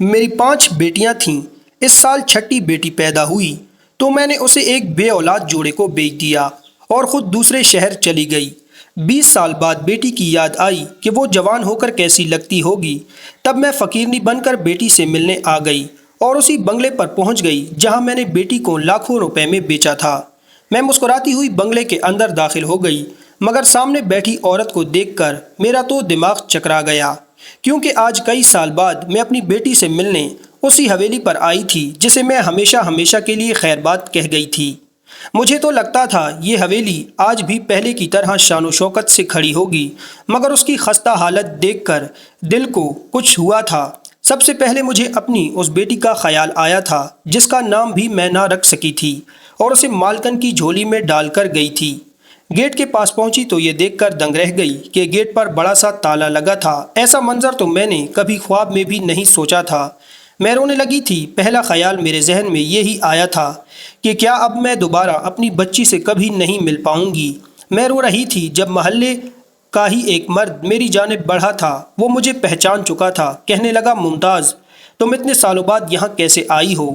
میری 5 بیٹیاں تھیں۔ اس سال چھٹی بیٹی پیدا ہوئی تو میں نے اسے ایک بے اولاد جوڑے کو بیچ دیا اور خود دوسرے شہر چلی گئی۔ 20 سال بعد بیٹی کی یاد آئی کہ وہ جوان ہو کر کیسی لگتی ہوگی۔ تب میں فقیرنی بن کر بیٹی سے ملنے آ گئی اور اسی بنگلے پر پہنچ گئی جہاں میں نے بیٹی کو لاکھوں روپے میں بیچا تھا۔ میں مسکراتی ہوئی بنگلے کے اندر داخل ہو گئی، مگر سامنے بیٹھی عورت کو دیکھ کر میرا تو دماغ چکرا گیا، کیونکہ آج کئی سال بعد میں اپنی بیٹی سے ملنے اسی حویلی پر آئی تھی جسے میں ہمیشہ ہمیشہ کے لیے خیر بات کہہ گئی تھی۔ مجھے تو لگتا تھا یہ حویلی آج بھی پہلے کی طرح شان و شوکت سے کھڑی ہوگی، مگر اس کی خستہ حالت دیکھ کر دل کو کچھ ہوا تھا۔ سب سے پہلے مجھے اپنی اس بیٹی کا خیال آیا تھا جس کا نام بھی میں نہ رکھ سکی تھی اور اسے مالکن کی جھولی میں ڈال کر گئی تھی۔ گیٹ کے پاس پہنچی تو یہ دیکھ کر دنگ رہ گئی کہ گیٹ پر بڑا سا تالا لگا تھا۔ ایسا منظر تو میں نے کبھی خواب میں بھی نہیں سوچا تھا۔ میں رونے لگی تھی۔ پہلا خیال میرے ذہن میں یہی آیا تھا کہ کیا اب میں دوبارہ اپنی بچی سے کبھی نہیں مل پاؤں گی۔ میں رو رہی تھی جب محلے کا ہی ایک مرد میری جانب بڑھا تھا۔ وہ مجھے پہچان چکا تھا۔ کہنے لگا، ممتاز، تم اتنے سالوں بعد یہاں کیسے آئی ہو؟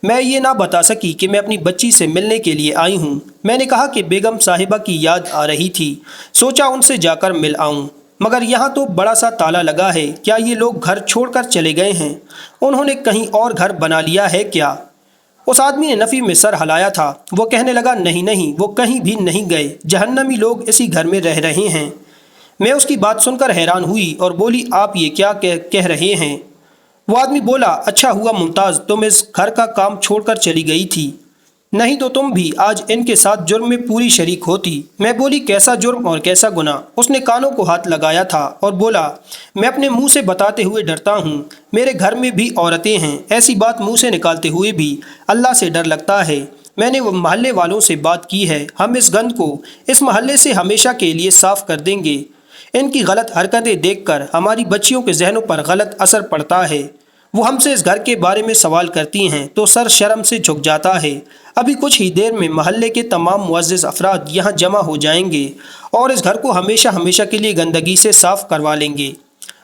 میں یہ نہ بتا سکی کہ میں اپنی بچی سے ملنے کے لیے آئی ہوں۔ میں نے کہا کہ بیگم صاحبہ کی یاد آ رہی تھی، سوچا ان سے جا کر مل آؤں، مگر یہاں تو بڑا سا تالا لگا ہے۔ کیا یہ لوگ گھر چھوڑ کر چلے گئے ہیں؟ انہوں نے کہیں اور گھر بنا لیا ہے کیا؟ اس آدمی نے نفی میں سر ہلایا تھا۔ وہ کہنے لگا، نہیں نہیں، وہ کہیں بھی نہیں گئے، جہنمی لوگ اسی گھر میں رہ رہے ہیں۔ میں اس کی بات سن کر حیران ہوئی اور بولی، آپ یہ کیا کہہ رہے ہیں؟ وہ آدمی بولا، اچھا ہوا ممتاز تم اس گھر کا کام چھوڑ کر چلی گئی تھی، نہیں تو تم بھی آج ان کے ساتھ جرم میں پوری شریک ہوتی۔ میں بولی، کیسا جرم اور کیسا گناہ؟ اس نے کانوں کو ہاتھ لگایا تھا اور بولا، میں اپنے منہ سے بتاتے ہوئے ڈرتا ہوں، میرے گھر میں بھی عورتیں ہیں، ایسی بات منہ سے نکالتے ہوئے بھی اللہ سے ڈر لگتا ہے۔ میں نے وہ محلے والوں سے بات کی ہے، ہم اس گند کو اس محلے سے ہمیشہ کے لیے صاف کر دیں گے۔ ان کی غلط حرکتیں دیکھ کر ہماری بچیوں کے ذہنوں پر غلط اثر پڑتا ہے۔ وہ ہم سے اس گھر کے بارے میں سوال کرتی ہیں تو سر شرم سے جھک جاتا ہے۔ ابھی کچھ ہی دیر میں محلے کے تمام معزز افراد یہاں جمع ہو جائیں گے اور اس گھر کو ہمیشہ ہمیشہ کے لیے گندگی سے صاف کروا لیں گے۔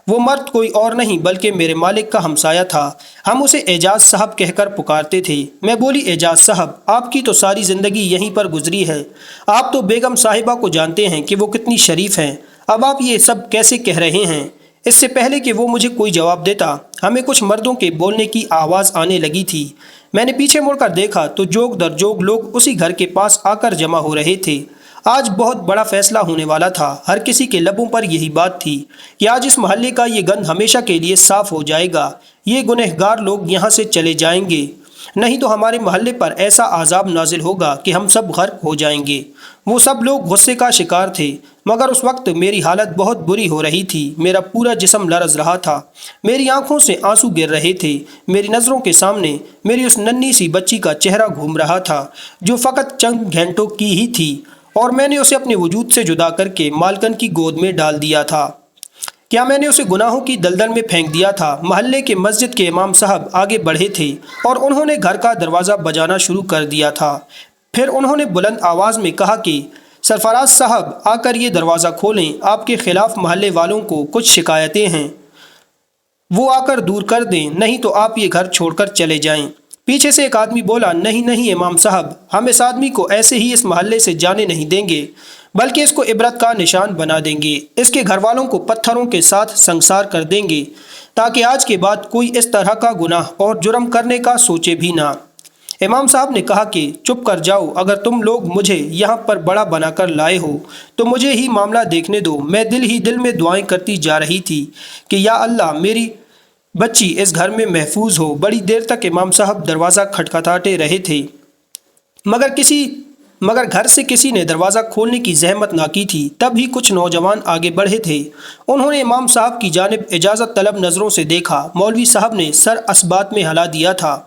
وہ مرد کوئی اور نہیں بلکہ میرے مالک کا ہمسایہ تھا۔ ہم اسے اعجاز صاحب کہہ کر پکارتے تھے۔ میں بولی، اعجاز صاحب، آپ کی تو ساری زندگی یہیں پر گزری ہے، آپ تو بیگم صاحبہ کو جانتے ہیں کہ وہ کتنی شریف ہیں، اب آپ یہ سب کیسے کہہ رہے ہیں؟ اس سے پہلے کہ وہ مجھے کوئی جواب دیتا، ہمیں کچھ مردوں کے بولنے کی آواز آنے لگی تھی۔ میں نے پیچھے مڑ کر دیکھا تو جوگ در جوگ لوگ اسی گھر کے پاس آ کر جمع ہو رہے تھے۔ آج بہت بڑا فیصلہ ہونے والا تھا۔ ہر کسی کے لبوں پر یہی بات تھی کہ آج اس محلے کا یہ گند ہمیشہ کے لیے صاف ہو جائے گا، یہ گنہگار لوگ یہاں سے چلے جائیں گے، نہیں تو ہمارے محلے پر ایسا عذاب نازل ہوگا کہ ہم سب غرق ہو جائیں گے۔ وہ سب لوگ غصے کا شکار تھے، مگر اس وقت میری حالت بہت بری ہو رہی تھی۔ میرا پورا جسم لرز رہا تھا، میری آنکھوں سے آنسو گر رہے تھے۔ میری نظروں کے سامنے میری اس ننھی سی بچی کا چہرہ گھوم رہا تھا جو فقط چند گھنٹوں کی ہی تھی، اور میں نے اسے اپنے وجود سے جدا کر کے مالکن کی گود میں ڈال دیا تھا۔ کیا میں نے اسے گناہوں کی دلدل میں پھینک دیا تھا؟ محلے کے مسجد کے امام صاحب آگے بڑھے تھے اور انہوں نے گھر کا دروازہ بجانا شروع کر دیا تھا۔ پھر انہوں نے بلند آواز میں کہا کہ سرفراز صاحب آ کر یہ دروازہ کھولیں، آپ کے خلاف محلے والوں کو کچھ شکایتیں ہیں، وہ آ کر دور کر دیں، نہیں تو آپ یہ گھر چھوڑ کر چلے جائیں۔ پیچھے سے ایک آدمی بولا، نہیں نہیں امام صاحب، ہم اس آدمی کو ایسے ہی اس محلے سے جانے نہیں دیں گے، بلکہ اس کو عبرت کا نشان بنا دیں گے، اس کے گھر والوں کو پتھروں کے ساتھ سنگسار کر دیں گے تاکہ آج کے بعد کوئی اس طرح کا گناہ اور جرم کرنے کا سوچے بھی نہ۔ امام صاحب نے کہا کہ چپ کر جاؤ، اگر تم لوگ مجھے یہاں پر بڑا بنا کر لائے ہو تو مجھے ہی معاملہ دیکھنے دو۔ میں دل ہی دل میں دعائیں کرتی جا رہی تھی کہ یا اللہ میری بچی اس گھر میں محفوظ ہو۔ بڑی دیر تک امام صاحب دروازہ کھٹکھٹاتے رہے تھے، مگر گھر سے کسی نے دروازہ کھولنے کی زحمت نہ کی تھی۔ تب ہی کچھ نوجوان آگے بڑھے تھے۔ انہوں نے امام صاحب کی جانب اجازت طلب نظروں سے دیکھا۔ مولوی صاحب نے سر اسبات میں ہلا دیا تھا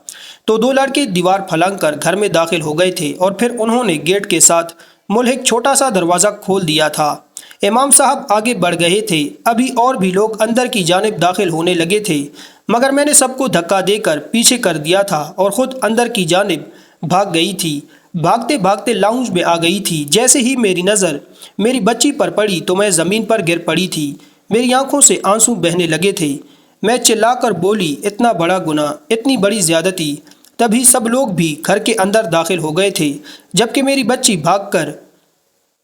تو دو لڑکے دیوار پھلانگ کر گھر میں داخل ہو گئے تھے اور پھر انہوں نے گیٹ کے ساتھ ملحق چھوٹا سا دروازہ کھول دیا تھا۔ امام صاحب آگے بڑھ گئے تھے، ابھی اور بھی لوگ اندر کی جانب داخل ہونے لگے تھے، مگر میں نے سب کو دھکا دے کر پیچھے کر دیا تھا اور خود اندر کی جانب بھاگ گئی تھی۔ بھاگتے بھاگتے لاؤنج میں آ گئی تھی۔ جیسے ہی میری نظر میری بچی پر پڑی تو میں زمین پر گر پڑی تھی۔ میری آنکھوں سے آنسو بہنے لگے تھے۔ میں چلا کر بولی، اتنا بڑا گناہ، اتنی بڑی زیادتی۔ تبھی سب لوگ بھی گھر کے اندر داخل ہو گئے تھے، جبکہ میری بچی بھاگ کر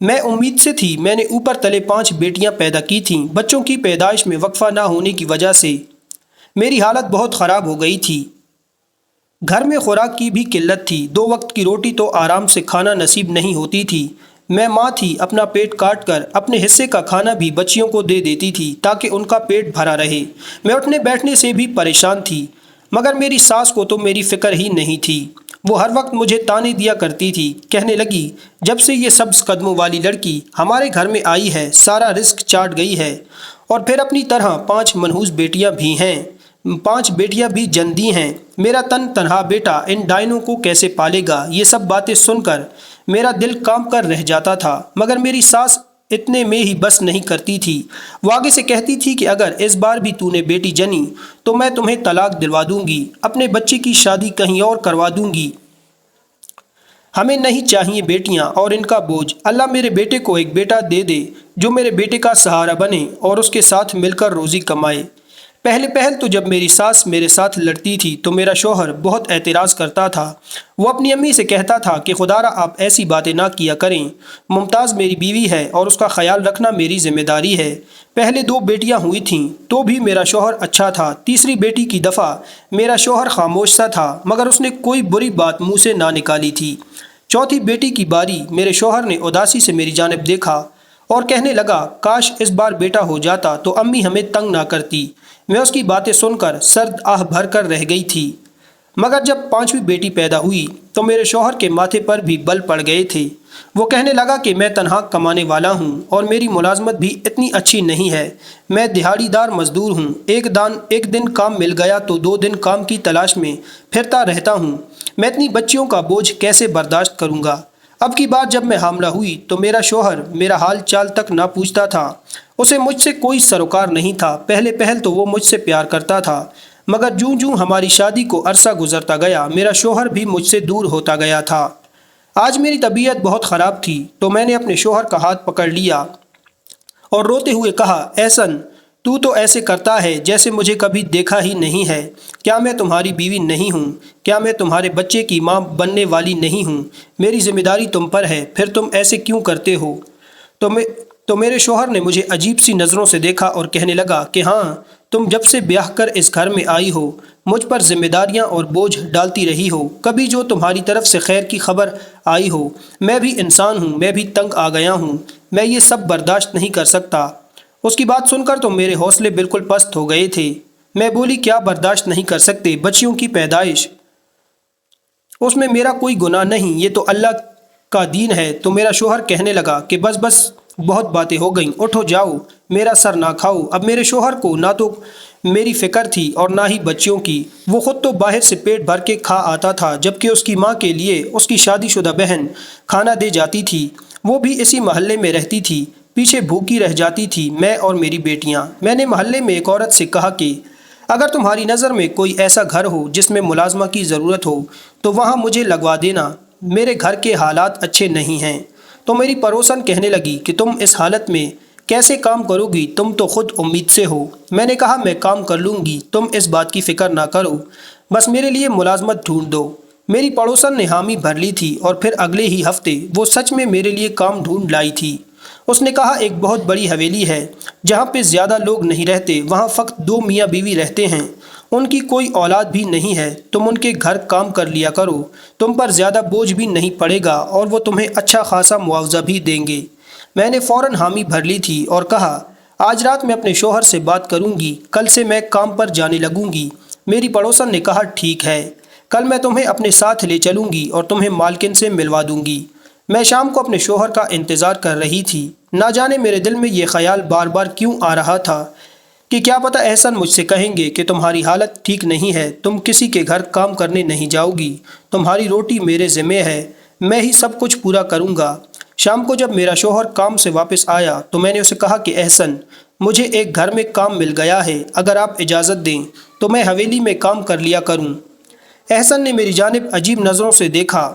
میں امید سے تھی۔ میں نے اوپر تلے 5 بیٹیاں پیدا کی تھیں۔ بچوں کی پیدائش میں وقفہ نہ ہونے کی وجہ سے میری حالت بہت خراب ہو گئی تھی۔ گھر میں خوراک کی بھی قلت تھی، 2 وقت کی روٹی تو آرام سے کھانا نصیب نہیں ہوتی تھی۔ میں ماں تھی، اپنا پیٹ کاٹ کر اپنے حصے کا کھانا بھی بچیوں کو دے دیتی تھی تاکہ ان کا پیٹ بھرا رہے۔ میں اٹھنے بیٹھنے سے بھی پریشان تھی، مگر میری ساس کو تو میری فکر ہی نہیں تھی۔ وہ ہر وقت مجھے تانے دیا کرتی تھی، کہنے لگی، جب سے یہ سبز قدموں والی لڑکی ہمارے گھر میں آئی ہے سارا رزق چاٹ گئی ہے، اور پھر اپنی طرح 5 منحوس بیٹیاں بھی ہیں، 5 بیٹیاں بھی جندی ہیں۔ میرا تنہا بیٹا ان ڈائنوں کو کیسے پالے گا؟ یہ سب باتیں سن کر میرا دل کانپ کر رہ جاتا تھا، مگر میری ساس اتنے میں ہی بس نہیں کرتی تھی۔ وہ آگے سے کہتی تھی کہ اگر اس بار بھی تو نے بیٹی جنی تو میں تمہیں طلاق دلوا دوں گی، اپنے بچے کی شادی کہیں اور کروا دوں گی۔ ہمیں نہیں چاہیے بیٹیاں اور ان کا بوجھ۔ اللہ میرے بیٹے کو ایک بیٹا دے دے جو میرے بیٹے کا سہارا بنے اور اس کے ساتھ مل کر روزی کمائے۔ پہل تو جب میری ساس میرے ساتھ لڑتی تھی تو میرا شوہر بہت اعتراض کرتا تھا۔ وہ اپنی امی سے کہتا تھا کہ خدا را آپ ایسی باتیں نہ کیا کریں، ممتاز میری بیوی ہے اور اس کا خیال رکھنا میری ذمہ داری ہے۔ پہلے 2 بیٹیاں ہوئی تھیں تو بھی میرا شوہر اچھا تھا، تیسری بیٹی کی دفعہ میرا شوہر خاموش سا تھا، مگر اس نے کوئی بری بات منہ سے نہ نکالی تھی۔ چوتھی بیٹی کی باری، میرے شوہر نے اداسی سے میری جانب دیکھا اور کہنے لگا، کاش اس بار بیٹا ہو جاتا تو امی ہمیں تنگ نہ کرتی۔ میں اس کی باتیں سن کر سرد آہ بھر کر رہ گئی تھی، مگر جب 5ویں بیٹی پیدا ہوئی تو میرے شوہر کے ماتھے پر بھی بل پڑ گئے تھے۔ وہ کہنے لگا کہ میں تنہا کمانے والا ہوں اور میری ملازمت بھی اتنی اچھی نہیں ہے، میں دہاڑی دار مزدور ہوں، ایک دن کام مل گیا تو 2 دن کام کی تلاش میں پھرتا رہتا ہوں، میں اتنی بچیوں کا بوجھ کیسے برداشت کروں گا؟ اب کی بار جب میں حاملہ ہوئی تو میرا شوہر میرا حال چال تک نہ پوچھتا تھا، اسے مجھ سے کوئی سروکار نہیں تھا۔ پہل تو وہ مجھ سے پیار کرتا تھا، مگر جوں ہماری شادی کو عرصہ گزرتا گیا میرا شوہر بھی مجھ سے دور ہوتا گیا تھا۔ آج میری طبیعت بہت خراب تھی تو میں نے اپنے شوہر کا ہاتھ پکڑ لیا اور روتے ہوئے کہا، احسن تو ایسے کرتا ہے جیسے مجھے کبھی دیکھا ہی نہیں ہے۔ کیا میں تمہاری بیوی نہیں ہوں؟ کیا میں تمہارے بچے کی ماں بننے والی نہیں ہوں؟ میری ذمہ داری تم پر ہے، پھر تم ایسے کیوں کرتے ہو؟ تو میرے شوہر نے مجھے عجیب سی نظروں سے دیکھا اور کہنے لگا کہ ہاں، تم جب سے بیاہ کر اس گھر میں آئی ہو مجھ پر ذمہ داریاں اور بوجھ ڈالتی رہی ہو، کبھی جو تمہاری طرف سے خیر کی خبر آئی ہو۔ میں بھی انسان ہوں، میں بھی تنگ آ گیا ہوں، میں یہ سب برداشت نہیں کر سکتا۔ اس کی بات سن کر تو میرے حوصلے بالکل پست ہو گئے تھے۔ میں بولی، کیا برداشت نہیں کر سکتے؟ بچیوں کی پیدائش، اس میں میرا کوئی گناہ نہیں، یہ تو اللہ کا دین ہے۔ تو میرا شوہر کہنے لگا کہ بس بہت باتیں ہو گئیں، اٹھو جاؤ، میرا سر نہ کھاؤ۔ اب میرے شوہر کو نہ تو میری فکر تھی اور نہ ہی بچیوں کی۔ وہ خود تو باہر سے پیٹ بھر کے کھا آتا تھا، جبکہ اس کی ماں کے لیے اس کی شادی شدہ بہن کھانا دے جاتی تھی۔ وہ بھی اسی محلے میں رہتی تھی، پیچھے بھوکی رہ جاتی تھی، میں اور میری بیٹیاں۔ میں نے محلے میں ایک عورت سے کہا کہ اگر تمہاری نظر میں کوئی ایسا گھر ہو جس میں ملازمہ کی ضرورت ہو تو وہاں مجھے لگوا دینا، میرے گھر کے حالات اچھے نہیں ہیں۔ تو میری پڑوسن کہنے لگی کہ تم اس حالت میں کیسے کام کرو گی؟ تم تو خود امید سے ہو۔ میں نے کہا، میں کام کر لوں گی، تم اس بات کی فکر نہ کرو، بس میرے لیے ملازمت ڈھونڈ دو۔ میری پڑوسن نے حامی بھر لی تھی اور پھر اگلے ہی ہفتے وہ سچ میں میرے لیے کام ڈھونڈ لائی تھی۔ اس نے کہا، ایک بہت بڑی حویلی ہے جہاں پہ زیادہ لوگ نہیں رہتے، وہاں فقط 2 میاں بیوی رہتے ہیں، ان کی کوئی اولاد بھی نہیں ہے، تم ان کے گھر کام کر لیا کرو، تم پر زیادہ بوجھ بھی نہیں پڑے گا اور وہ تمہیں اچھا خاصا معاوضہ بھی دیں گے۔ میں نے فوراً حامی بھر لی تھی اور کہا، آج رات میں اپنے شوہر سے بات کروں گی، کل سے میں کام پر جانے لگوں گی۔ میری پڑوسن نے کہا، ٹھیک ہے، کل میں تمہیں اپنے ساتھ لے چلوں گی اور تمہیں مالکن سے ملوا دوں گی۔ میں شام کو اپنے شوہر کا انتظار کر رہی تھی، نہ جانے میرے دل میں یہ خیال بار بار کیوں آ رہا تھا کہ کیا پتہ احسن مجھ سے کہیں گے کہ تمہاری حالت ٹھیک نہیں ہے، تم کسی کے گھر کام کرنے نہیں جاؤ گی، تمہاری روٹی میرے ذمہ ہے، میں ہی سب کچھ پورا کروں گا۔ شام کو جب میرا شوہر کام سے واپس آیا تو میں نے اسے کہا کہ احسن، مجھے ایک گھر میں کام مل گیا ہے، اگر آپ اجازت دیں تو میں حویلی میں کام کر لیا کروں۔ احسن نے میری جانب عجیب نظروں سے دیکھا۔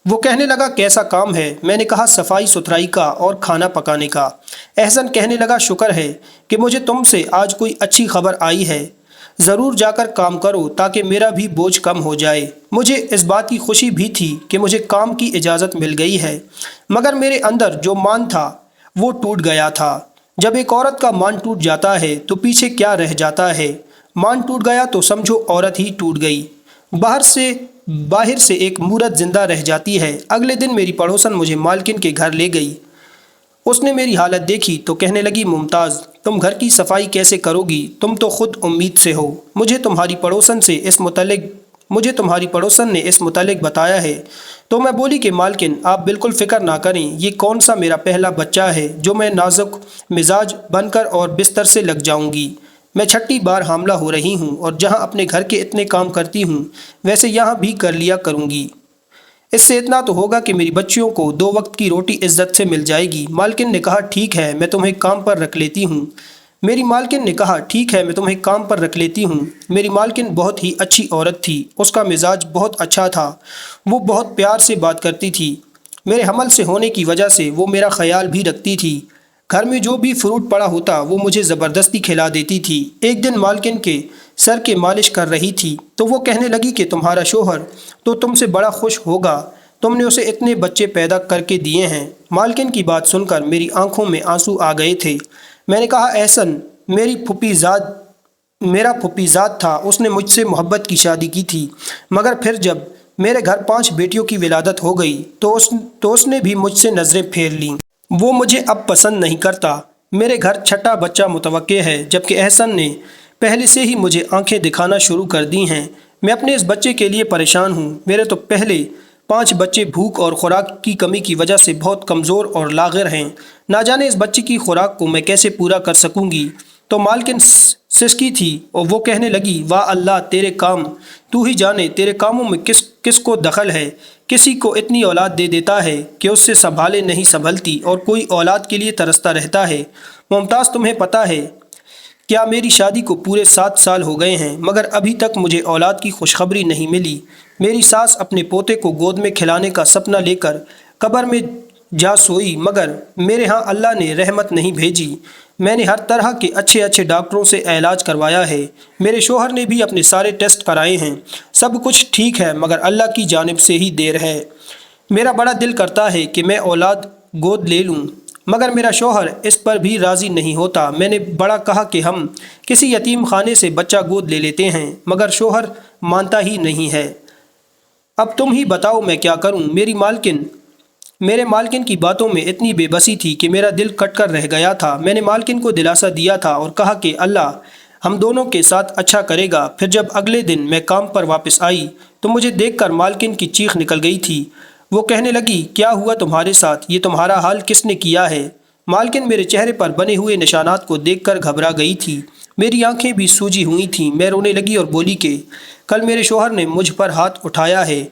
وہ کہنے لگا، کیسا کام ہے؟ میں نے کہا، صفائی ستھرائی کا اور کھانا پکانے کا۔ احسن کہنے لگا، شکر ہے کہ مجھے تم سے آج کوئی اچھی خبر آئی ہے، ضرور جا کر کام کرو تاکہ میرا بھی بوجھ کم ہو جائے۔ مجھے اس بات کی خوشی بھی تھی کہ مجھے کام کی اجازت مل گئی ہے، مگر میرے اندر جو مان تھا وہ ٹوٹ گیا تھا۔ جب ایک عورت کا مان ٹوٹ جاتا ہے تو پیچھے کیا رہ جاتا ہے؟ مان ٹوٹ گیا تو سمجھو عورت ہی ٹوٹ گئی، باہر سے ایک مورت زندہ رہ جاتی ہے۔ اگلے دن میری پڑوسن مجھے مالکن کے گھر لے گئی۔ اس نے میری حالت دیکھی تو کہنے لگی، ممتاز، تم گھر کی صفائی کیسے کرو گی؟ تم تو خود امید سے ہو۔ مجھے تمہاری پڑوسن نے اس متعلق بتایا ہے۔ تو میں بولی کہ مالکن، آپ بالکل فکر نہ کریں، یہ کون سا میرا پہلا بچہ ہے جو میں نازک مزاج بن کر اور بستر سے لگ جاؤں گی۔ میں 6ٹھی بار حاملہ ہو رہی ہوں اور جہاں اپنے گھر کے اتنے کام کرتی ہوں ویسے یہاں بھی کر لیا کروں گی۔ اس سے اتنا تو ہوگا کہ میری بچیوں کو 2 وقت کی روٹی عزت سے مل جائے گی۔ مالکن نے کہا، ٹھیک ہے، میں تمہیں کام پر رکھ لیتی ہوں۔ میری مالکن نے کہا، ٹھیک ہے، میں تمہیں کام پر رکھ لیتی ہوں۔ میری مالکن بہت ہی اچھی عورت تھی، اس کا مزاج بہت اچھا تھا، وہ بہت پیار سے بات کرتی تھی۔ میرے حمل سے ہونے کی وجہ سے وہ میرا خیال بھی رکھتی تھی۔ گھر میں جو بھی فروٹ پڑا ہوتا وہ مجھے زبردستی کھلا دیتی تھی۔ ایک دن مالکن کے سر کے مالش کر رہی تھی تو وہ کہنے لگی کہ تمہارا شوہر تو تم سے بڑا خوش ہوگا، تم نے اسے اتنے بچے پیدا کر کے دیے ہیں۔ مالکن کی بات سن کر میری آنکھوں میں آنسو آ گئے تھے۔ میں نے کہا، احسن، میرا پھوپھی زاد تھا، اس نے مجھ سے محبت کی شادی کی تھی، مگر پھر جب میرے گھر 5 بیٹیوں کی ولادت ہو گئی تو اس نے بھی مجھ سے نظریں پھیر لیں۔ وہ مجھے اب پسند نہیں کرتا۔ میرے گھر 6ٹھا بچہ متوقع ہے، جبکہ احسن نے پہلے سے ہی مجھے آنکھیں دکھانا شروع کر دی ہیں۔ میں اپنے اس بچے کے لیے پریشان ہوں۔ میرے تو پہلے 5 بچے بھوک اور خوراک کی کمی کی وجہ سے بہت کمزور اور لاغر ہیں، نہ جانے اس بچے کی خوراک کو میں کیسے پورا کر سکوں گی۔ تو مالکن سسکی تھی اور وہ کہنے لگی، واہ اللہ، تیرے کام، تو ہی جانے تیرے کاموں میں کس کو دخل ہے۔ کسی کو اتنی اولاد دے دیتا ہے کہ اس سے سنبھالے نہیں سنبھلتی اور کوئی اولاد کے لیے ترستا رہتا ہے۔ ممتاز، تمہیں پتہ ہے کیا میری شادی کو پورے 7 سال ہو گئے ہیں، مگر ابھی تک مجھے اولاد کی خوشخبری نہیں ملی۔ میری ساس اپنے پوتے کو گود میں کھلانے کا سپنا لے کر قبر میں جا سوئی، مگر میرے ہاں اللہ نے رحمت نہیں بھیجی۔ میں نے ہر طرح کے اچھے ڈاکٹروں سے علاج کروایا ہے، میرے شوہر نے بھی اپنے سارے ٹیسٹ کرائے ہیں، سب کچھ ٹھیک ہے، مگر اللہ کی جانب سے ہی دیر ہے۔ میرا بڑا دل کرتا ہے کہ میں اولاد گود لے لوں، مگر میرا شوہر اس پر بھی راضی نہیں ہوتا۔ میں نے بڑا کہا کہ ہم کسی یتیم خانے سے بچہ گود لے لیتے ہیں، مگر شوہر مانتا ہی نہیں ہے۔ اب تم ہی بتاؤ میں کیا کروں؟ میرے مالکن کی باتوں میں اتنی بے بسی تھی کہ میرا دل کٹ کر رہ گیا تھا۔ میں نے مالکن کو دلاسا دیا تھا اور کہا کہ اللہ ہم دونوں کے ساتھ اچھا کرے گا۔ پھر جب اگلے دن میں کام پر واپس آئی تو مجھے دیکھ کر مالکن کی چیخ نکل گئی تھی۔ وہ کہنے لگی، کیا ہوا تمہارے ساتھ؟ یہ تمہارا حال کس نے کیا ہے؟ مالکن میرے چہرے پر بنے ہوئے نشانات کو دیکھ کر گھبرا گئی تھی، میری آنکھیں بھی سوجی ہوئی تھیں۔ میں رونے لگی اور بولی کہ کل میرے شوہر نے مجھ پر ہاتھ اٹھایا ہے،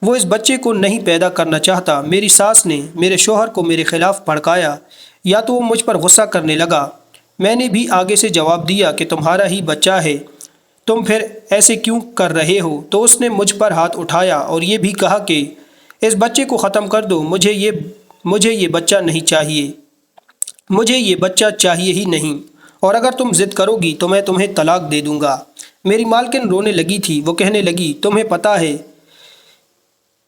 وہ اس بچے کو نہیں پیدا کرنا چاہتا۔ میری ساس نے میرے شوہر کو میرے خلاف بھڑکایا، یا تو وہ مجھ پر غصہ کرنے لگا۔ میں نے بھی آگے سے جواب دیا کہ تمہارا ہی بچہ ہے، تم پھر ایسے کیوں کر رہے ہو؟ تو اس نے مجھ پر ہاتھ اٹھایا اور یہ بھی کہا کہ اس بچے کو ختم کر دو، مجھے یہ بچہ نہیں چاہیے، مجھے یہ بچہ چاہیے ہی نہیں، اور اگر تم ضد کرو گی تو میں تمہیں طلاق دے دوں گا۔ میری مالکن رونے لگی تھی۔ وہ کہنے لگی، تمہیں پتہ ہے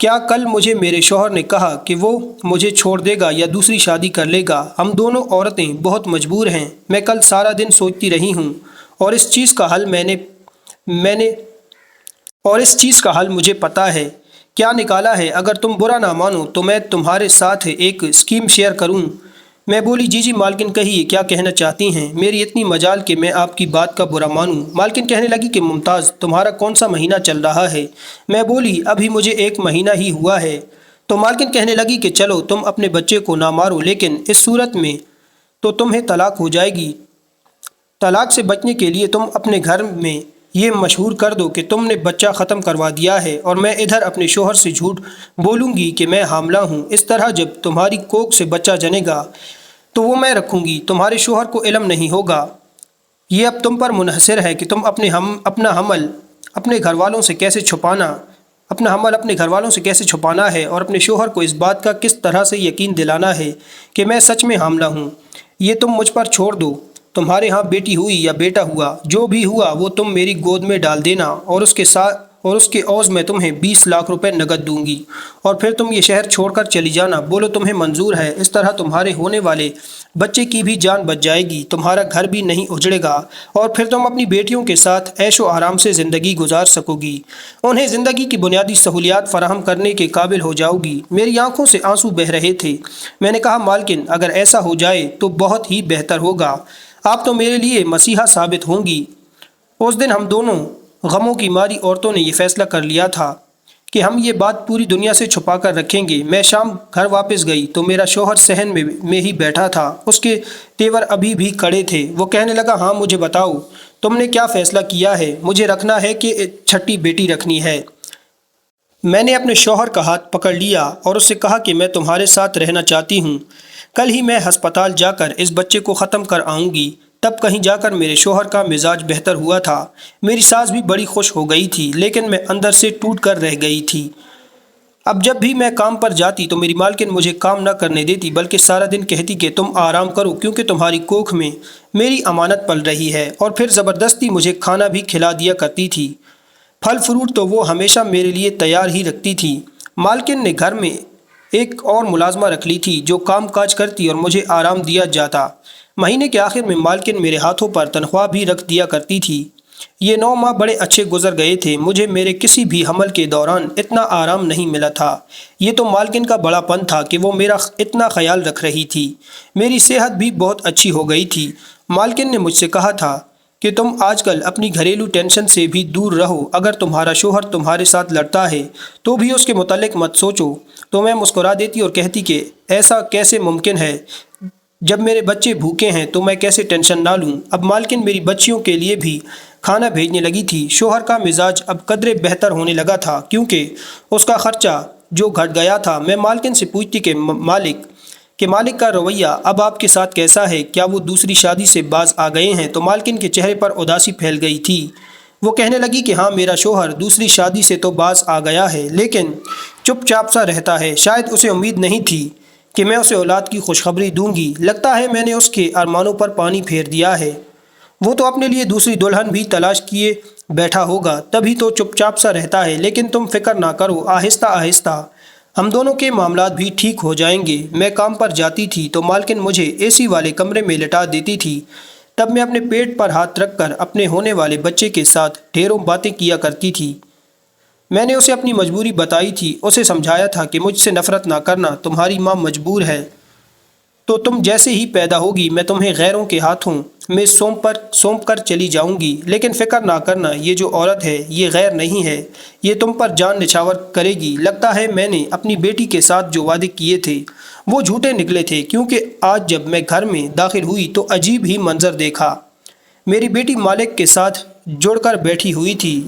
کیا کل مجھے میرے شوہر نے کہا کہ وہ مجھے چھوڑ دے گا یا دوسری شادی کر لے گا۔ ہم دونوں عورتیں بہت مجبور ہیں۔ میں کل سارا دن سوچتی رہی ہوں اور اس چیز کا حل مجھے پتہ ہے۔ کیا نکالا ہے؟ اگر تم برا نہ مانو تو میں تمہارے ساتھ ایک اسکیم شیئر کروں۔ میں بولی، جی مالکن کہیے، کیا کہنا چاہتی ہیں؟ میری اتنی مجال کہ میں آپ کی بات کا برا مانوں۔ مالکن کہنے لگی کہ ممتاز، تمہارا کون سا مہینہ چل رہا ہے؟ میں بولی، ابھی مجھے 1 مہینہ ہی ہوا ہے۔ تو مالکن کہنے لگی کہ چلو تم اپنے بچے کو نہ مارو، لیکن اس صورت میں تو تمہیں طلاق ہو جائے گی۔ طلاق سے بچنے کے لیے تم اپنے گھر میں یہ مشہور کر دو کہ تم نے بچہ ختم کروا دیا ہے، اور میں ادھر اپنے شوہر سے جھوٹ بولوں گی کہ میں حاملہ ہوں۔ اس طرح جب تمہاری کوکھ سے بچہ جنے گا تو وہ میں رکھوں گی، تمہارے شوہر کو علم نہیں ہوگا۔ یہ اب تم پر منحصر ہے کہ تم اپنا حمل اپنے گھر والوں سے کیسے چھپانا ہے، اور اپنے شوہر کو اس بات کا کس طرح سے یقین دلانا ہے کہ میں سچ میں حاملہ ہوں۔ یہ تم مجھ پر چھوڑ دو۔ تمہارے ہاں بیٹی ہوئی یا بیٹا ہوا، جو بھی ہوا وہ تم میری گود میں ڈال دینا اور اس کے عوض میں تمہیں 20 لاکھ روپے نقد دوں گی، اور پھر تم یہ شہر چھوڑ کر چلی جانا۔ بولو تمہیں منظور ہے؟ اس طرح تمہارے ہونے والے بچے کی بھی جان بچ جائے گی، تمہارا گھر بھی نہیں اجڑے گا، اور پھر تم اپنی بیٹیوں کے ساتھ عیش و آرام سے زندگی گزار سکو گی، انہیں زندگی کی بنیادی سہولیات فراہم کرنے کے قابل ہو جاؤ گی۔ میری آنکھوں سے آنسو بہہ رہے تھے۔ میں نے کہا مالکن، اگر ایسا ہو جائے تو بہت ہی بہتر ہوگا، آپ تو میرے لیے مسیحا ثابت ہوں گی۔ اس دن ہم دونوں غموں کی ماری عورتوں نے یہ فیصلہ کر لیا تھا کہ ہم یہ بات پوری دنیا سے چھپا کر رکھیں گے۔ میں شام گھر واپس گئی تو میرا شوہر صحن میں ہی بیٹھا تھا، اس کے تیور ابھی بھی کڑے تھے۔ وہ کہنے لگا، ہاں مجھے بتاؤ، تم نے کیا فیصلہ کیا ہے؟ مجھے رکھنا ہے کہ چھٹی بیٹی رکھنی ہے؟ میں نے اپنے شوہر کا ہاتھ پکڑ لیا اور اس سے کہا کہ میں تمہارے ساتھ رہنا چاہتی ہوں، کل ہی میں ہسپتال جا کر اس بچے کو ختم کر آؤں گی۔ تب کہیں جا کر میرے شوہر کا مزاج بہتر ہوا تھا، میری ساس بھی بڑی خوش ہو گئی تھی، لیکن میں اندر سے ٹوٹ کر رہ گئی تھی۔ اب جب بھی میں کام پر جاتی تو میری مالکن مجھے کام نہ کرنے دیتی، بلکہ سارا دن کہتی کہ تم آرام کرو کیونکہ تمہاری کوکھ میں میری امانت پل رہی ہے، اور پھر زبردستی مجھے کھانا بھی کھلا دیا کرتی تھی۔ پھل فروٹ تو وہ ہمیشہ میرے لیے تیار ہی رکھتی تھی۔ مالکن نے گھر میں ایک اور ملازمہ رکھ لی تھی جو کام کاج کرتی اور مجھے آرام دیا جاتا۔ مہینے کے آخر میں مالکن میرے ہاتھوں پر تنخواہ بھی رکھ دیا کرتی تھی۔ یہ 9 ماہ بڑے اچھے گزر گئے تھے، مجھے میرے کسی بھی حمل کے دوران اتنا آرام نہیں ملا تھا۔ یہ تو مالکن کا بڑا پن تھا کہ وہ میرا اتنا خیال رکھ رہی تھی۔ میری صحت بھی بہت اچھی ہو گئی تھی۔ مالکن نے مجھ سے کہا تھا کہ تم آج کل اپنی گھریلو ٹینشن سے بھی دور رہو، اگر تمہارا شوہر تمہارے ساتھ لڑتا ہے تو بھی اس کے متعلق مت سوچو۔ تو میں مسکرا دیتی اور کہتی کہ ایسا کیسے ممکن ہے؟ جب میرے بچے بھوکے ہیں تو میں کیسے ٹینشن نہ لوں؟ اب مالکن میری بچیوں کے لیے بھی کھانا بھیجنے لگی تھی۔ شوہر کا مزاج اب قدرے بہتر ہونے لگا تھا کیونکہ اس کا خرچہ جو گھٹ گیا تھا۔ میں مالکن سے پوچھتی کہ مالک کا رویہ اب آپ کے ساتھ کیسا ہے؟ کیا وہ دوسری شادی سے باز آ گئے ہیں؟ تو مالکن کے چہرے پر اداسی پھیل گئی تھی۔ وہ کہنے لگی کہ ہاں، میرا شوہر دوسری شادی سے تو باز آ گیا ہے، لیکن چپ چاپ سا رہتا ہے۔ شاید اسے امید نہیں تھی کہ میں اسے اولاد کی خوشخبری دوں گی۔ لگتا ہے میں نے اس کے ارمانوں پر پانی پھیر دیا ہے۔ وہ تو اپنے لیے دوسری دلہن بھی تلاش کیے بیٹھا ہوگا، تبھی تو چپ چاپ سا رہتا ہے۔ لیکن تم فکر نہ کرو، آہستہ آہستہ ہم دونوں کے معاملات بھی ٹھیک ہو جائیں گے۔ میں کام پر جاتی تھی تو مالکن مجھے اے سی والے کمرے میں لٹا دیتی تھی۔ تب میں اپنے پیٹ پر ہاتھ رکھ کر اپنے ہونے والے بچے کے ساتھ ڈھیروں باتیں کیا کرتی تھی۔ میں نے اسے اپنی مجبوری بتائی تھی، اسے سمجھایا تھا کہ مجھ سے نفرت نہ کرنا، تمہاری ماں مجبور ہے، تو تم جیسے ہی پیدا ہوگی میں تمہیں غیروں کے ہاتھوں میں سونپ کر چلی جاؤں گی۔ لیکن فکر نہ کرنا، یہ جو عورت ہے یہ غیر نہیں ہے، یہ تم پر جان نچھاور کرے گی۔ لگتا ہے میں نے اپنی بیٹی کے ساتھ جو وعدے کیے تھے وہ جھوٹے نکلے تھے، کیونکہ آج جب میں گھر میں داخل ہوئی تو عجیب ہی منظر دیکھا۔ میری بیٹی مالک کے ساتھ جڑ کر بیٹھی ہوئی تھی،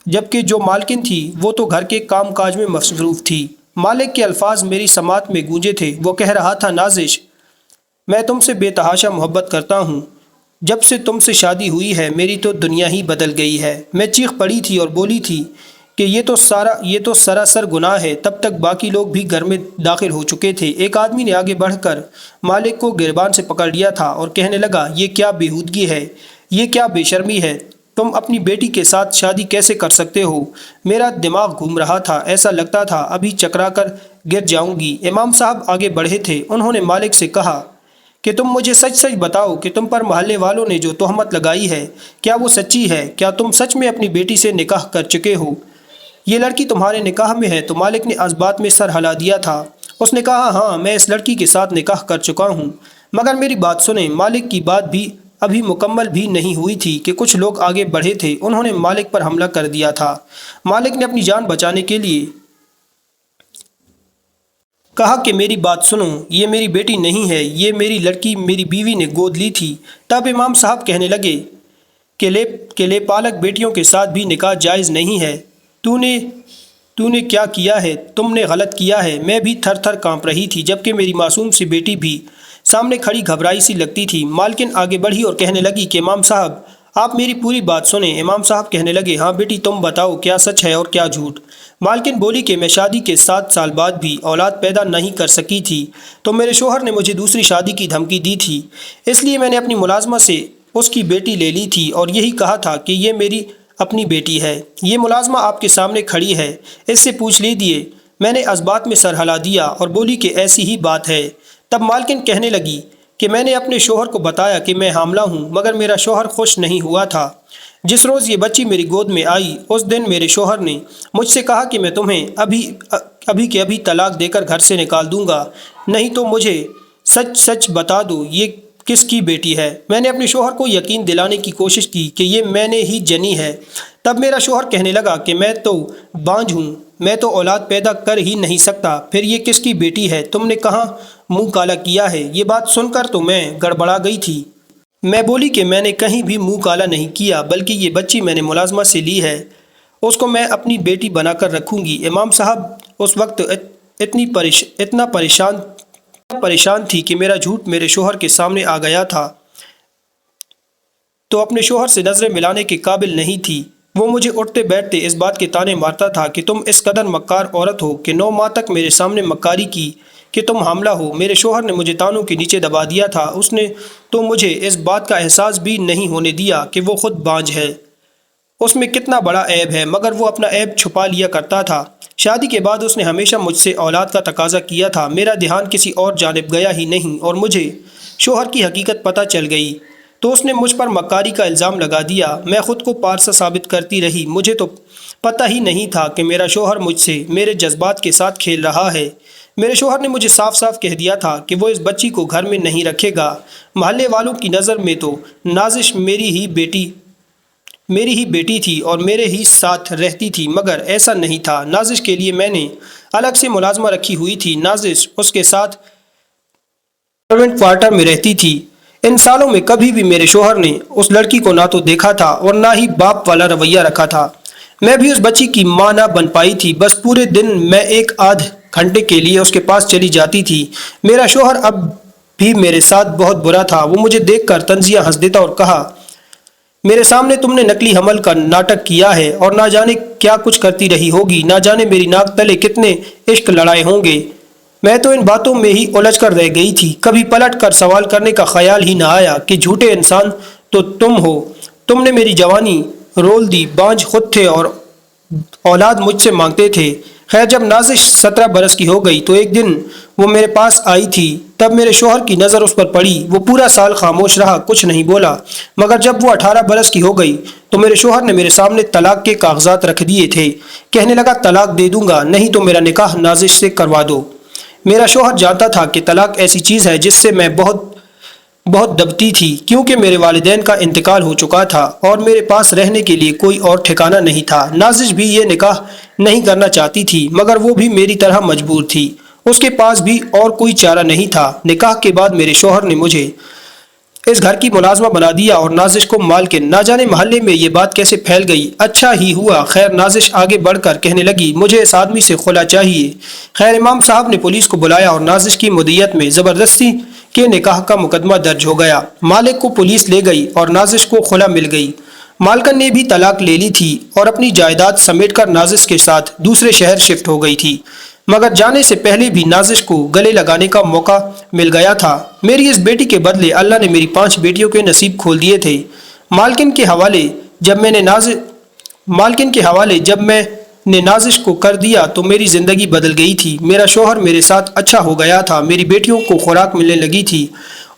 جبکہ جو مالکن تھی وہ تو گھر کے کام کاج میں مصروف تھی۔ مالک کے الفاظ میری سماعت میں گونجے تھے۔ وہ کہہ رہا تھا، نازش، میں تم سے بے تحاشا محبت کرتا ہوں۔ جب سے تم سے شادی ہوئی ہے میری تو دنیا ہی بدل گئی ہے۔ میں چیخ پڑی تھی اور بولی تھی کہ یہ تو سراسر گناہ ہے۔ تب تک باقی لوگ بھی گھر میں داخل ہو چکے تھے۔ ایک آدمی نے آگے بڑھ کر مالک کو گریبان سے پکڑ لیا تھا اور کہنے لگا، یہ کیا بےہودگی ہے، یہ کیا بے شرمی ہے، تم اپنی بیٹی کے ساتھ شادی کیسے کر سکتے ہو؟ میرا دماغ گھوم رہا تھا، ایسا لگتا تھا ابھی چکرا کر گر جاؤں گی۔ امام صاحب آگے بڑھے تھے، انہوں نے مالک سے کہا کہ تم مجھے سچ سچ بتاؤ کہ تم پر محلے والوں نے جو تہمت لگائی ہے کیا وہ سچی ہے؟ کیا تم سچ میں اپنی بیٹی سے نکاح کر چکے ہو؟ یہ لڑکی تمہارے نکاح میں ہے؟ تو مالک نے اس بات میں سر ہلا دیا تھا۔ اس نے کہا، ہاں میں اس لڑکی کے ساتھ نکاح کر چکا ہوں۔ مگر میری بات سنیں، مالک کی بات بھی ابھی مکمل بھی نہیں ہوئی تھی کہ کچھ لوگ آگے بڑھے تھے، انہوں نے مالک پر حملہ کر دیا تھا۔ مالک نے اپنی جان بچانے کے لیے کہا کہ میری بات سنو، یہ میری بیٹی نہیں ہے، یہ میری لڑکی میری بیوی نے گود لی تھی۔ تب امام صاحب کہنے لگے کہ لے پالک بیٹیوں کے ساتھ بھی نکاح جائز نہیں ہے۔ تو نے کیا کیا ہے؟ تم نے غلط کیا ہے۔ میں بھی تھر تھر کانپ رہی تھی، جبکہ میری معصوم سی بیٹی بھی سامنے کھڑی گھبرائی سی لگتی تھی۔ مالکن آگے بڑھی اور کہنے لگی کہ امام صاحب آپ میری پوری بات سنیں۔ امام صاحب کہنے لگے، ہاں بیٹی تم بتاؤ کیا سچ ہے اور کیا جھوٹ؟ مالکن بولی کہ میں شادی کے 7 سال بعد بھی اولاد پیدا نہیں کر سکی تھی تو میرے شوہر نے مجھے دوسری شادی کی دھمکی دی تھی، اس لیے میں نے اپنی ملازمہ سے اس کی بیٹی لے لی تھی اور یہی کہا تھا کہ یہ میری اپنی بیٹی ہے۔ یہ ملازمہ آپ کے سامنے کھڑی ہے، اس سے پوچھ لیجیے۔ میں نے اس بات میں سر ہلا دیا اور بولی کہ ایسی ہی بات ہے۔ تب مالکن کہنے لگی کہ میں نے اپنے شوہر کو بتایا کہ میں حاملہ ہوں، مگر میرا شوہر خوش نہیں ہوا تھا۔ جس روز یہ بچی میری گود میں آئی اس دن میرے شوہر نے مجھ سے کہا کہ میں تمہیں ابھی کے ابھی طلاق دے کر گھر سے نکال دوں گا، نہیں تو مجھے سچ سچ بتا دو یہ کس کی بیٹی ہے۔ میں نے اپنے شوہر کو یقین دلانے کی کوشش کی کہ یہ میں نے ہی جنی ہے۔ تب میرا شوہر کہنے لگا کہ میں تو بانجھ ہوں، میں تو اولاد پیدا کر ہی نہیں سکتا، پھر یہ کس کی بیٹی ہے؟ تم نے کہاں منہ کالا کیا ہے؟ یہ بات سن کر تو میں گڑبڑا گئی تھی۔ میں بولی کہ میں نے کہیں بھی منہ کالا نہیں کیا، بلکہ یہ بچی میں نے ملازمہ سے لی ہے، اس کو میں اپنی بیٹی بنا کر رکھوں گی۔ امام صاحب اس وقت اتنا پریشان تھی کہ میرا جھوٹ میرے شوہر کے سامنے آ گیا تھا تو اپنے شوہر سے نظریں ملانے کے قابل نہیں تھی۔ وہ مجھے اٹھتے بیٹھتے اس بات کے تانے مارتا تھا کہ تم اس قدر مکار عورت ہو کہ 9 ماہ تک میرے سامنے مکاری کی کہ تم حاملہ ہو۔ میرے شوہر نے مجھے تانوں کے نیچے دبا دیا تھا، اس نے تو مجھے اس بات کا احساس بھی نہیں ہونے دیا کہ وہ خود بانجھ ہے، اس میں کتنا بڑا عیب ہے، مگر وہ اپنا عیب چھپا لیا کرتا تھا۔ شادی کے بعد اس نے ہمیشہ مجھ سے اولاد کا تقاضا کیا تھا، میرا دھیان کسی اور جانب گیا ہی نہیں اور مجھے شوہر کی حقیقت پتہ چل گئی تو اس نے مجھ پر مکاری کا الزام لگا دیا۔ میں خود کو پارسا ثابت کرتی رہی، مجھے تو پتہ ہی نہیں تھا کہ میرا شوہر مجھ سے میرے جذبات کے ساتھ کھیل رہا ہے۔ میرے شوہر نے مجھے صاف صاف کہہ دیا تھا کہ وہ اس بچی کو گھر میں نہیں رکھے گا۔ محلے والوں کی نظر میں تو نازش میری ہی بیٹی تھی اور میرے ہی ساتھ رہتی تھی، مگر ایسا نہیں تھا۔ نازش کے لیے میں نے الگ سے ملازمہ رکھی ہوئی تھی، نازش اس کے ساتھ سرونٹ کوارٹر میں رہتی تھی۔ ان سالوں میں کبھی بھی میرے شوہر نے اس لڑکی کو نہ تو دیکھا تھا اور نہ ہی باپ والا رویہ رکھا تھا۔ میں بھی اس بچی کی ماں نہ بن پائی تھی، بس پورے دن میں 1 آدھ گھنٹے کے لیے اس کے پاس چلی جاتی تھی۔ میرا شوہر اب بھی میرے ساتھ بہت برا تھا، وہ مجھے دیکھ کر طنزیہ ہنس دیتا اور کہا، میرے سامنے تم نے نقلی حمل کا ناٹک کیا ہے اور نہ جانے کیا کچھ کرتی رہی ہوگی، نہ جانے میری ناک تلے کتنے عشق لڑائے ہوں گے۔ میں تو ان باتوں میں ہی الجھ کر رہ گئی تھی، کبھی پلٹ کر سوال کرنے کا خیال ہی نہ آیا کہ جھوٹے انسان تو تم ہو، تم نے میری جوانی رول دی، بانجھ خود تھے اور اولاد مجھ سے مانگتے تھے۔ خیر جب نازش 17 برس کی ہو گئی تو ایک دن وہ میرے پاس آئی تھی، تب میرے شوہر کی نظر اس پر پڑی۔ وہ پورا سال خاموش رہا، کچھ نہیں بولا، مگر جب وہ 18 برس کی ہو گئی تو میرے شوہر نے میرے سامنے طلاق کے کاغذات رکھ دیے تھے۔ کہنے لگا طلاق دے دوں گا، نہیں تو میرا نکاح نازش سے کروا دو۔ میرا شوہر جانتا تھا کہ طلاق ایسی چیز ہے جس سے میں بہت دبتی تھی، کیونکہ میرے والدین کا انتقال ہو چکا تھا اور میرے پاس رہنے کے لیے کوئی اور ٹھکانہ نہیں تھا۔ نازش بھی یہ نکاح نہیں کرنا چاہتی تھی، مگر وہ بھی میری طرح مجبور تھی، اس کے پاس بھی اور کوئی چارہ نہیں تھا۔ نکاح کے بعد میرے شوہر نے مجھے اس گھر کی ملازمہ بنا دیا اور نازش کو مالکن۔ نہ جانے محلے میں یہ بات کیسے پھیل گئی، اچھا ہی ہوا۔ خیر نازش آگے بڑھ کر کہنے لگی، مجھے اس آدمی سے خلا چاہیے۔ خیر امام صاحب نے پولیس کو بلایا اور نازش کی مدیت میں زبردستی کے نکاح کا مقدمہ درج ہو گیا۔ مالک کو پولیس لے گئی اور نازش کو خلا مل گئی۔ مالکن نے بھی طلاق لے لی تھی اور اپنی جائیداد سمیٹ کر نازش کے ساتھ دوسرے شہر شفٹ ہو گئی تھی، مگر جانے سے پہلے بھی نازش کو گلے لگانے کا موقع مل گیا تھا۔ میری اس بیٹی کے بدلے اللہ نے میری 5 بیٹیوں کے نصیب کھول دیے تھے۔ مالکن کے حوالے جب میں نے نازش کو کر دیا تو میری زندگی بدل گئی تھی۔ میرا شوہر میرے ساتھ اچھا ہو گیا تھا، میری بیٹیوں کو خوراک ملنے لگی تھی،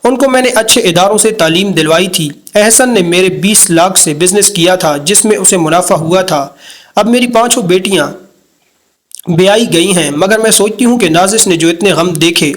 ان کو میں نے اچھے اداروں سے تعلیم دلوائی تھی۔ احسن نے میرے 20 لاکھ سے بزنس کیا تھا جس میں اسے منافع ہوا تھا۔ اب میری 5 بیٹیاں بیائی گئی ہیں، مگر میں سوچتی ہوں کہ نازش نے جو اتنے غم دیکھے